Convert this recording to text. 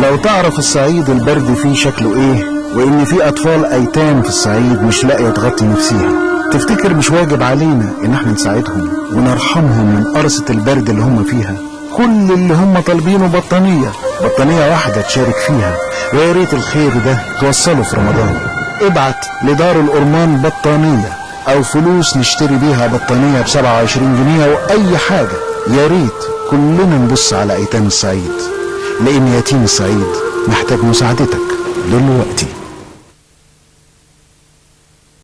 لو تعرف الصعيد البرد فيه شكله ايه، وان في اطفال ايتام في الصعيد مش لاقيه تغطي نفسيها، تفتكر مش واجب علينا ان احنا نساعدهم ونرحمهم من قرصة البرد اللي هم فيها؟ كل اللي هم طالبينه بطانية واحدة تشارك فيها، ويا ريت الخير ده توصله في رمضان. ابعت لدار الأورمان بطانية او فلوس نشتري بيها بطانية ب27 جنيه واي حاجة. يا ريت كلنا نبص على ايتام الصعيد، لان يتيم الصعيد محتاج مساعدتك دلوقتي.